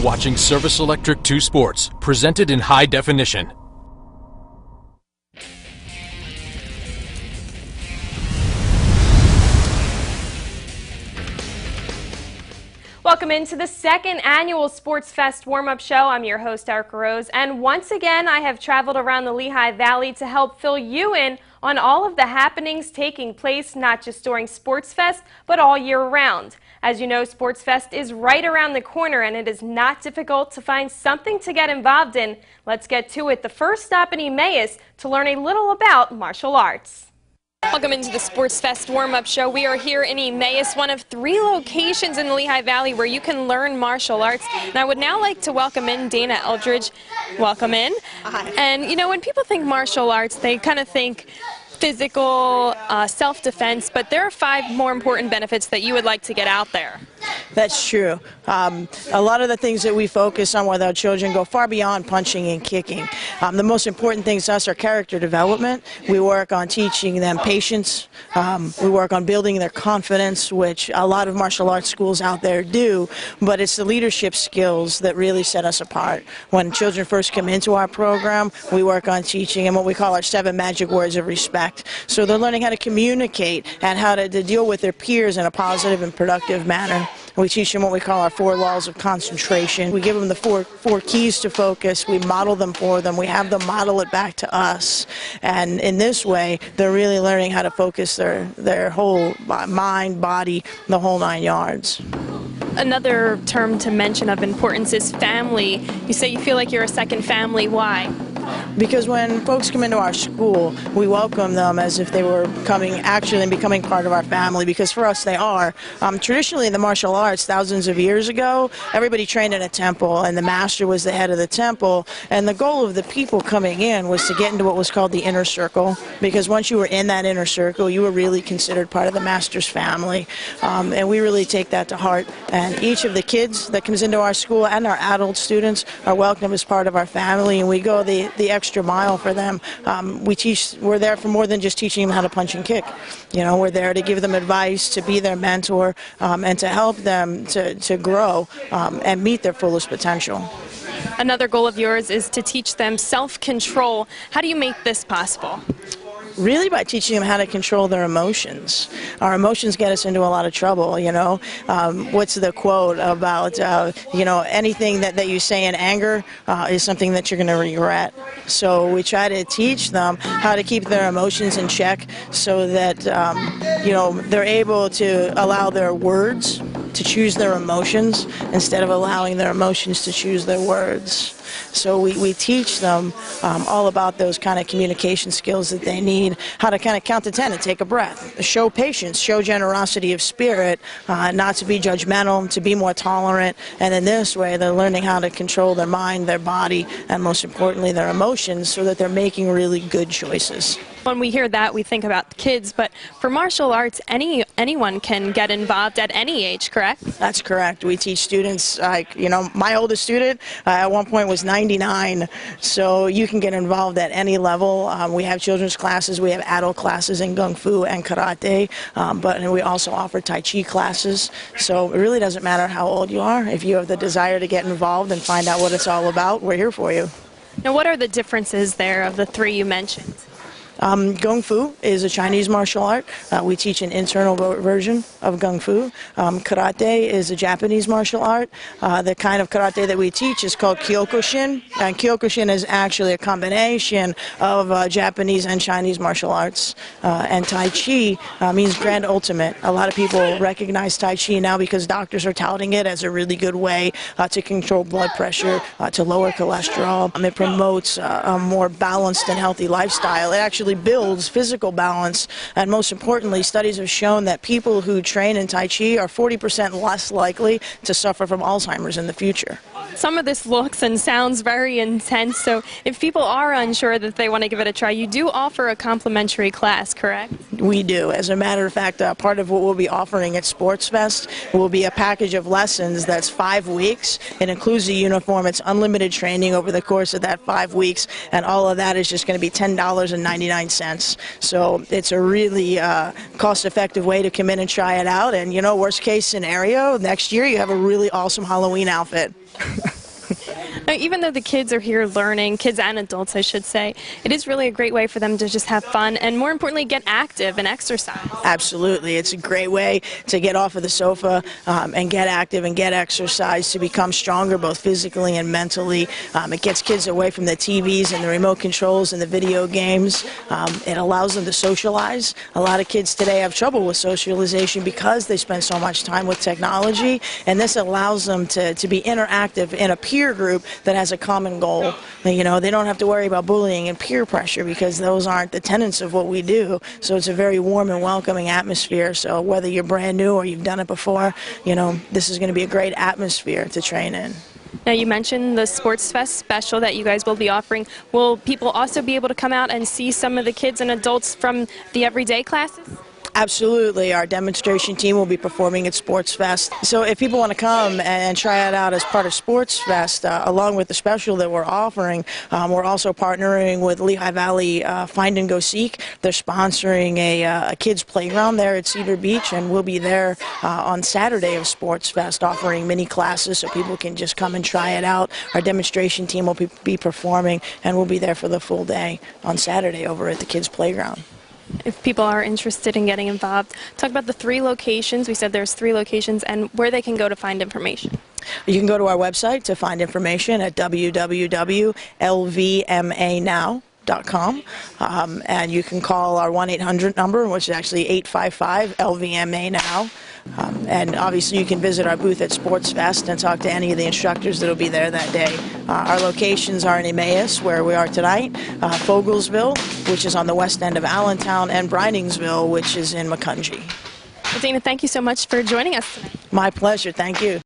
watching Service Electric 2 Sports, presented in high definition. Welcome into the second annual SportsFest warm-up show. I'm your host, Erica Rose, and once again I have traveled around the Lehigh Valley to help fill you in on all of the happenings taking place not just during SportsFest, but all year round. As you know, SportsFest is right around the corner and it is not difficult to find something to get involved in. Let's get to it. The first stop in Emmaus to learn a little about martial arts. Welcome into the SportsFest warm-up show. We are here in Emmaus, one of 3 locations in the Lehigh Valley where you can learn martial arts. And I would now like to welcome in Dana Eldridge. Welcome in. Hi. And you know, when people think martial arts, they kind of think physical, self-defense, but there are 5 more important benefits that you would like to get out there. That's true. A lot of the things that we focus on with our children go far beyond punching and kicking. The most important things to us are character development. We work on teaching them patience. We work on building their confidence, which a lot of martial arts schools out there do, but it's the leadership skills that really set us apart. When children first come into our program, we work on teaching them what we call our 7 magic words of respect. So they're learning how to communicate and how to deal with their peers in a positive and productive manner. We teach them what we call our 4 laws of concentration. We give them the four keys to focus. We model them for them. We have them model it back to us. And in this way, they're really learning how to focus their whole mind, body, the whole 9 yards. Another term to mention of importance is family. You say you feel like you're a second family. Why? Because when folks come into our school, we welcome them as if they were coming actually and becoming part of our family, because for us they are. Traditionally in the martial arts, thousands of years ago, everybody trained in a temple and the master was the head of the temple, and the goal of the people coming in was to get into what was called the inner circle, because once you were in that inner circle, you were really considered part of the master's family. And we really take that to heart, and each of the kids that comes into our school and our adult students are welcome as part of our family, and we go the extra mile for them. We're there for more than just teaching them how to punch and kick. You know, we're there to give them advice, to be their mentor, and to help them to grow and meet their fullest potential. Another goal of yours is to teach them self-control. How do you make this possible? Really by teaching them how to control their emotions. Our emotions get us into a lot of trouble, you know. What's the quote about, you know, anything that you say in anger is something that you're going to regret. So we try to teach them how to keep their emotions in check so that, you know, they're able to allow their words to choose their emotions instead of allowing their emotions to choose their words. So we teach them all about those kind of communication skills that they need, how to kind of count to 10 and take a breath, show patience, show generosity of spirit, not to be judgmental, to be more tolerant, and in this way they're learning how to control their mind, their body, and most importantly their emotions so that they're making really good choices. When we hear that, we think about the kids, but for martial arts, anyone can get involved at any age, correct? That's correct. We teach students, like, you know, my oldest student at one point was 99, so you can get involved at any level. We have children's classes, we have adult classes in Kung Fu and Karate, but we also offer Tai Chi classes, so it really doesn't matter how old you are. If you have the desire to get involved and find out what it's all about, we're here for you. Now, what are the differences there of the 3 you mentioned? Kung Fu is a Chinese martial art. We teach an internal version of Kung Fu. Karate is a Japanese martial art. The kind of karate that we teach is called Kyokushin, and Kyokushin is actually a combination of Japanese and Chinese martial arts. And Tai Chi means grand ultimate. A lot of people recognize Tai Chi now because doctors are touting it as a really good way to control blood pressure, to lower cholesterol. It promotes a more balanced and healthy lifestyle. It actually builds physical balance, and most importantly, studies have shown that people who train in Tai Chi are 40% less likely to suffer from Alzheimer's in the future. Some of this looks and sounds very intense, so if people are unsure that they want to give it a try, you do offer a complimentary class, correct? We do. As a matter of fact, part of what we'll be offering at SportsFest will be a package of lessons that's 5 weeks. It includes the uniform. It's unlimited training over the course of that 5 weeks, and all of that is just going to be $10.99 99 cents. So it's a really cost-effective way to come in and try it out. And, you know, worst case scenario, next year you have a really awesome Halloween outfit. Now, even though the kids are here learning, kids and adults I should say, it is really a great way for them to just have fun and more importantly get active and exercise. Absolutely. It's a great way to get off of the sofa and get active and get exercise to become stronger both physically and mentally. It gets kids away from the TVs and the remote controls and the video games. It allows them to socialize. A lot of kids today have trouble with socialization because they spend so much time with technology, and this allows them to be interactive in a peer group that has a common goal. You know, they don't have to worry about bullying and peer pressure because those aren't the tenets of what we do. So it's a very warm and welcoming atmosphere. So whether you're brand new or you've done it before, you know, this is going to be a great atmosphere to train in. Now, you mentioned the SportsFest special that you guys will be offering. Will people also be able to come out and see some of the kids and adults from the everyday classes? Absolutely. Our demonstration team will be performing at SportsFest. So if people want to come and try it out as part of SportsFest, along with the special that we're offering, we're also partnering with Lehigh Valley Find and Go Seek. They're sponsoring a kids playground there at Cedar Beach, and we'll be there on Saturday of SportsFest offering mini classes so people can just come and try it out. Our demonstration team will be performing, and we'll be there for the full day on Saturday over at the kids playground. If people are interested in getting involved, talk about the 3 locations. We said there's 3 locations and where they can go to find information. You can go to our website to find information at www.lvmanow.com, and you can call our 1-800 number, which is actually 855-LVMA-NOW. And obviously you can visit our booth at SportsFest and talk to any of the instructors that will be there that day. Our locations are in Emmaus, where we are tonight, Fogelsville, which is on the west end of Allentown, and Briningsville, which is in Macungie. Well, Dana, thank you so much for joining us tonight. My pleasure. Thank you.